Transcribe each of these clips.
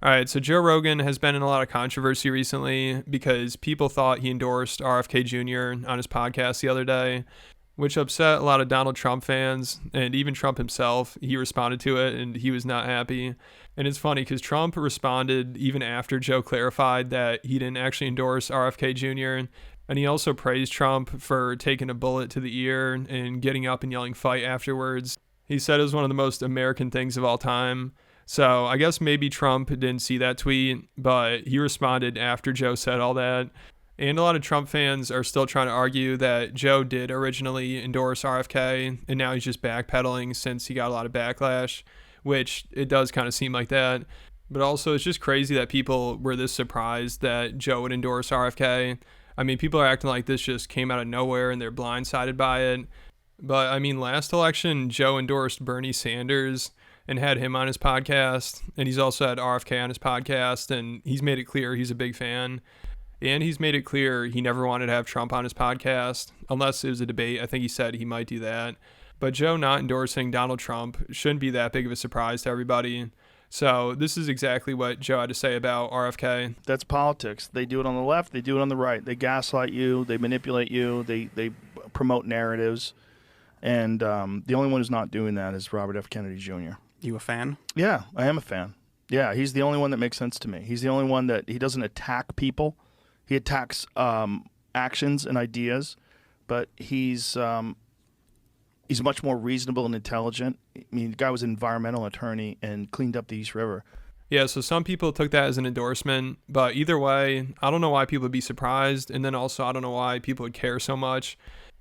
All right, so Joe Rogan has been in a lot of controversy recently because people thought he endorsed RFK Jr. on his podcast the other day, which upset a lot of Donald Trump fans and even Trump himself. He responded to it and he was not happy. And it's funny because Trump responded even after Joe clarified that he didn't actually endorse RFK Jr. And he also praised Trump for taking a bullet to the ear and getting up and yelling fight afterwards. He said it was one of the most American things of all time. So I guess maybe Trump didn't see that tweet, but he responded after Joe said all that. And a lot of Trump fans are still trying to argue that Joe did originally endorse RFK, and now he's just backpedaling since he got a lot of backlash, which it does kind of seem like that. But also, it's just crazy that people were this surprised that Joe would endorse RFK. I mean, people are acting like this just came out of nowhere and they're blindsided by it. But I mean, last election, Joe endorsed Bernie Sanders and had him on his podcast. And he's also had RFK on his podcast. And he's made it clear he's a big fan. And he's made it clear he never wanted to have Trump on his podcast, unless it was a debate. I think he said he might do that. But Joe not endorsing Donald Trump shouldn't be that big of a surprise to everybody. So this is exactly what Joe had to say about RFK. That's politics. They do it on the left. They do it on the right. They gaslight you. They manipulate you. They promote narratives. And the only one who's not doing that is Robert F. Kennedy Jr. You a fan? Yeah, I am a fan. Yeah, he's the only one that makes sense to me. He's the only one that he doesn't attack people. He attacks actions and ideas, but he's much more reasonable and intelligent. I mean, the guy was an environmental attorney and cleaned up the East River. Yeah, so some people took that as an endorsement, but either way, I don't know why people would be surprised, and then also I don't know why people would care so much.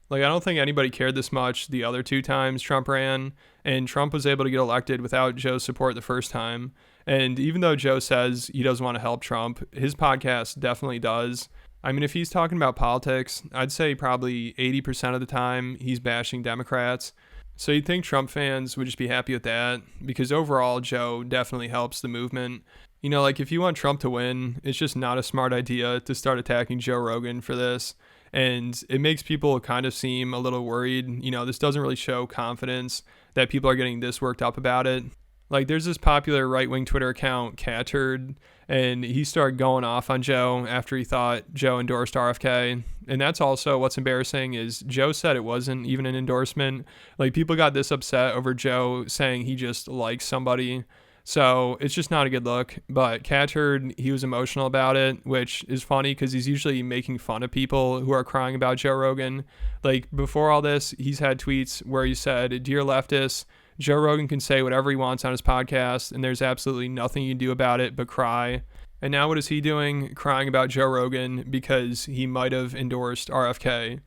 Like, I don't think anybody cared this much the other two times Trump ran, and Trump was able to get elected without Joe's support the first time. And even though Joe says he doesn't want to help Trump, his podcast definitely does. I mean, if he's talking about politics, I'd say probably 80% of the time he's bashing Democrats. So you'd think Trump fans would just be happy with that, because overall Joe definitely helps the movement. You know, like if you want Trump to win, it's just not a smart idea to start attacking Joe Rogan for this. And it makes people kind of seem a little worried. You know, this doesn't really show confidence that people are getting this worked up about it. Like, there's this popular right-wing Twitter account, Catturd, and he started going off on Joe after he thought Joe endorsed RFK. And that's also what's embarrassing is Joe said it wasn't even an endorsement. Like, people got this upset over Joe saying he just likes somebody. So it's just not a good look. But Catturd, he was emotional about it, which is funny because he's usually making fun of people who are crying about Joe Rogan. Like, before all this, he's had tweets where he said, "Dear leftists, Joe Rogan can say whatever he wants on his podcast, and there's absolutely nothing you can do about it but cry." And now what is he doing? Crying about Joe Rogan because he might have endorsed RFK.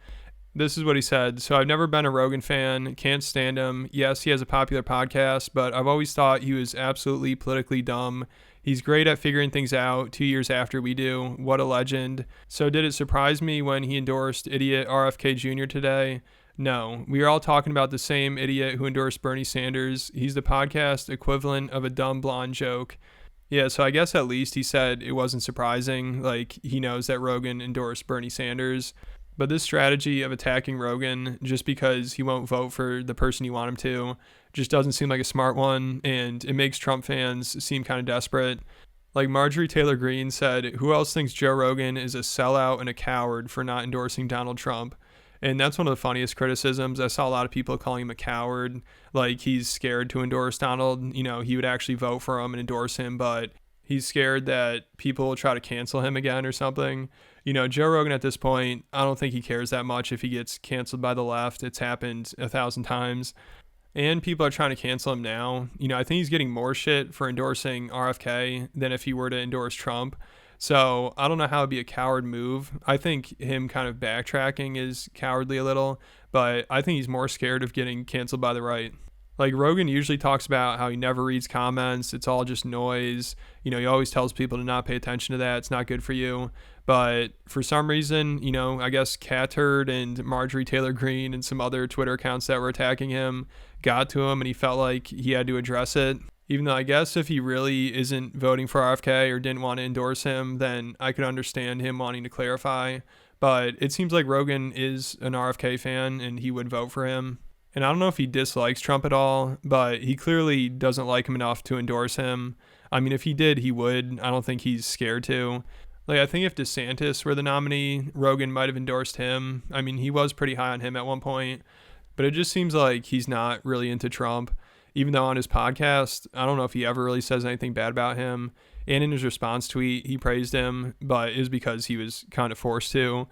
This is what he said. "So I've never been a Rogan fan, can't stand him. Yes, he has a popular podcast, but I've always thought he was absolutely politically dumb. He's great at figuring things out 2 years after we do. What a legend. So did it surprise me when he endorsed idiot RFK Jr. today? No, we are all talking about the same idiot who endorsed Bernie Sanders. He's the podcast equivalent of a dumb blonde joke." Yeah, so I guess at least he said it wasn't surprising. Like, he knows that Rogan endorsed Bernie Sanders. But this strategy of attacking Rogan just because he won't vote for the person you want him to just doesn't seem like a smart one, and it makes Trump fans seem kind of desperate. Like Marjorie Taylor Greene said, "Who else thinks Joe Rogan is a sellout and a coward for not endorsing Donald Trump?" And that's one of the funniest criticisms. I saw a lot of people calling him a coward, like he's scared to endorse Donald. You know, he would actually vote for him and endorse him, but he's scared that people will try to cancel him again or something. You know, Joe Rogan at this point, I don't think he cares that much if he gets canceled by the left. It's happened 1,000 times. And people are trying to cancel him now. You know, I think he's getting more shit for endorsing RFK than if he were to endorse Trump. So I don't know how it'd be a coward move. I think him kind of backtracking is cowardly a little, but I think he's more scared of getting canceled by the right. Like, Rogan usually talks about how he never reads comments. It's all just noise. You know, he always tells people to not pay attention to that. It's not good for you. But for some reason, you know, I guess Catturd and Marjorie Taylor Greene and some other Twitter accounts that were attacking him got to him, and he felt like he had to address it. Even though I guess if he really isn't voting for RFK or didn't want to endorse him, then I could understand him wanting to clarify. But it seems like Rogan is an RFK fan and he would vote for him. And I don't know if he dislikes Trump at all, but he clearly doesn't like him enough to endorse him. I mean, if he did, he would. I don't think he's scared to. Like, I think if DeSantis were the nominee, Rogan might have endorsed him. I mean, he was pretty high on him at one point, but it just seems like he's not really into Trump. Even though on his podcast, I don't know if he ever really says anything bad about him. And in his response tweet, he praised him, but it was because he was kind of forced to.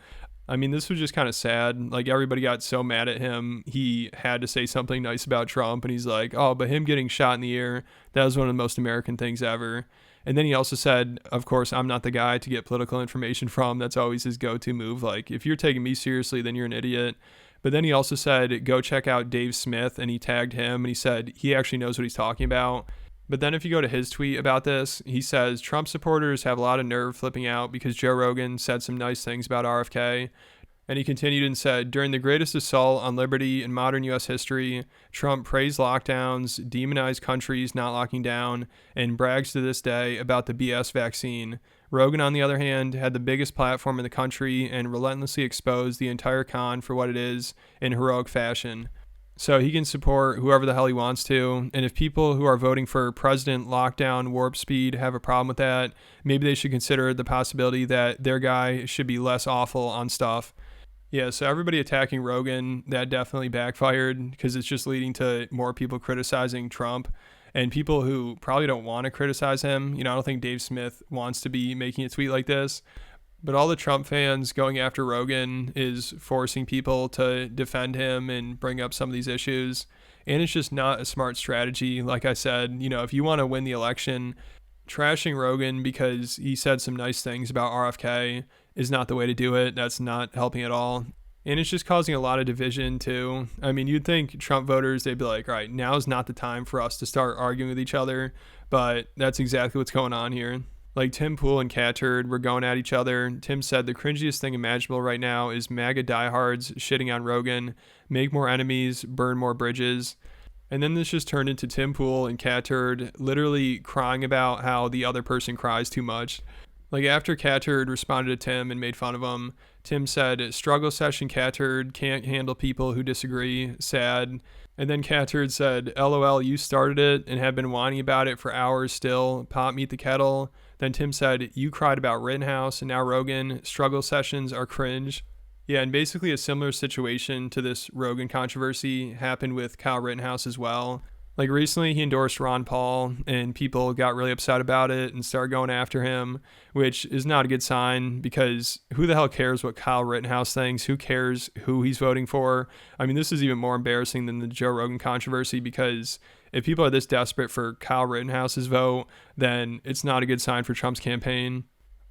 I mean, this was just kind of sad. Like, everybody got so mad at him, he had to say something nice about Trump. And he's like, oh, but him getting shot in the ear, that was one of the most American things ever. And then he also said, of course, I'm not the guy to get political information from. That's always his go-to move. Like, if you're taking me seriously, then you're an idiot. But then he also said, go check out Dave Smith, and he tagged him, and he said he actually knows what he's talking about. But then if you go to his tweet about this, he says, Trump supporters have a lot of nerve flipping out because Joe Rogan said some nice things about RFK. And he continued and said, during the greatest assault on liberty in modern U.S. history, Trump praised lockdowns, demonized countries not locking down, and brags to this day about the BS vaccine. Rogan, on the other hand, had the biggest platform in the country and relentlessly exposed the entire con for what it is in heroic fashion. So he can support whoever the hell he wants to. And if people who are voting for President Lockdown Warp Speed have a problem with that, maybe they should consider the possibility that their guy should be less awful on stuff. Yeah, so everybody attacking Rogan, that definitely backfired because it's just leading to more people criticizing Trump and people who probably don't want to criticize him. You know, I don't think Dave Smith wants to be making a tweet like this, but all the Trump fans going after Rogan is forcing people to defend him and bring up some of these issues. And it's just not a smart strategy. Like I said, you know, if you want to win the election, trashing Rogan because he said some nice things about RFK is not the way to do it. That's not helping at all. And it's just causing a lot of division too. I mean, you'd think Trump voters, they'd be like, all right, now's not the time for us to start arguing with each other. But that's exactly what's going on here. Like Tim Pool and Cat Turd were going at each other. Tim said the cringiest thing imaginable right now is MAGA diehards shitting on Rogan, make more enemies, burn more bridges. And then this just turned into Tim Pool and Cat Turd literally crying about how the other person cries too much. Like after Cat Turd responded to Tim and made fun of him, Tim said, struggle session Cat Turd, can't handle people who disagree, sad. And then Cat Turd said, LOL, you started it and have been whining about it for hours still, pop meet the kettle. Then Tim said, you cried about Rittenhouse and now Rogan, struggle sessions are cringe. Yeah, and basically a similar situation to this Rogan controversy happened with Kyle Rittenhouse as well. Like recently he endorsed Ron Paul and people got really upset about it and started going after him, which is not a good sign because who the hell cares what Kyle Rittenhouse thinks? Who cares who he's voting for? I mean, this is even more embarrassing than the Joe Rogan controversy because if people are this desperate for Kyle Rittenhouse's vote, then it's not a good sign for Trump's campaign.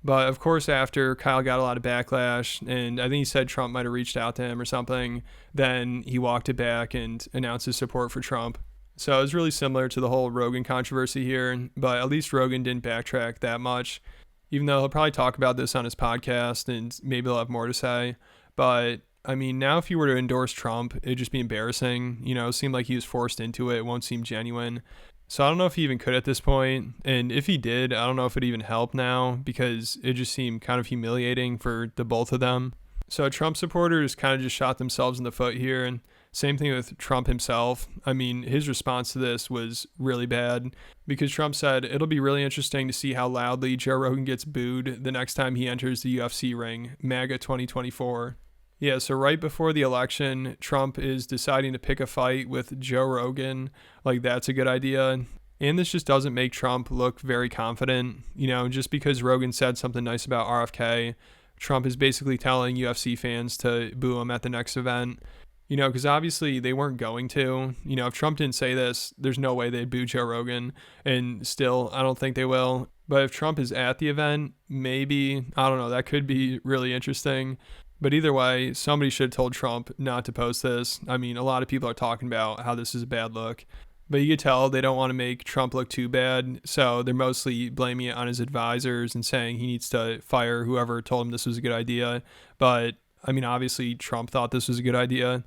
But of course, after Kyle got a lot of backlash, and I think he said Trump might have reached out to him or something, then he walked it back and announced his support for Trump. So it was really similar to the whole Rogan controversy here, but at least Rogan didn't backtrack that much, even though he'll probably talk about this on his podcast and maybe he'll have more to say. But I mean, now if you were to endorse Trump, it'd just be embarrassing. You know, it seemed like he was forced into it. It won't seem genuine. So I don't know if he even could at this point. And if he did, I don't know if it'd even help now because it just seemed kind of humiliating for the both of them. So Trump supporters kind of just shot themselves in the foot here. And same thing with Trump himself. I mean, his response to this was really bad because Trump said, it'll be really interesting to see how loudly Joe Rogan gets booed the next time he enters the UFC ring, MAGA 2024. Yeah, so right before the election, Trump is deciding to pick a fight with Joe Rogan. Like, that's a good idea. And this just doesn't make Trump look very confident. You know, just because Rogan said something nice about RFK, Trump is basically telling UFC fans to boo him at the next event. You know, because obviously they weren't going to. You know, if Trump didn't say this, there's no way they'd boo Joe Rogan. And still, I don't think they will. But if Trump is at the event, maybe, I don't know, that could be really interesting. But either way, somebody should have told Trump not to post this. I mean, a lot of people are talking about how this is a bad look. But you could tell they don't want to make Trump look too bad. So they're mostly blaming it on his advisors and saying he needs to fire whoever told him this was a good idea. But, I mean, obviously Trump thought this was a good idea.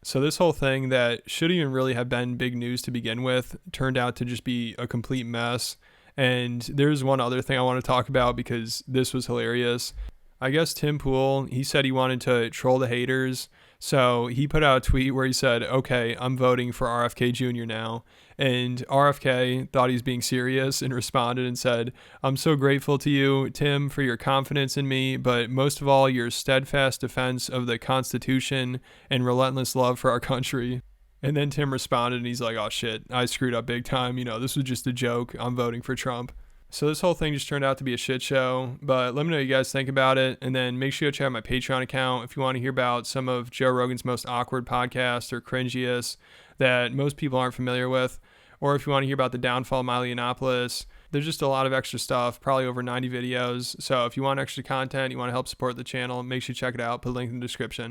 So this whole thing that shouldn't even really have been big news to begin with turned out to just be a complete mess. And there's one other thing I want to talk about because this was hilarious. I guess Tim Pool, he said he wanted to troll the haters. So he put out a tweet where he said, okay, I'm voting for RFK Jr. now. And RFK thought he was being serious and responded and said, I'm so grateful to you, Tim, for your confidence in me, but most of all, your steadfast defense of the Constitution and relentless love for our country. And then Tim responded and he's like, oh shit, I screwed up big time. This was just a joke. I'm voting for Trump. So this whole thing just turned out to be a shit show, but let me know what you guys think about it, and then make sure you check out my Patreon account if you want to hear about some of Joe Rogan's most awkward podcasts or cringiest that most people aren't familiar with, or if you want to hear about the downfall of Milo Yiannopoulos. There's just a lot of extra stuff, probably over 90 videos, so if you want extra content, you want to help support the channel, make sure you check it out, put a link in the description.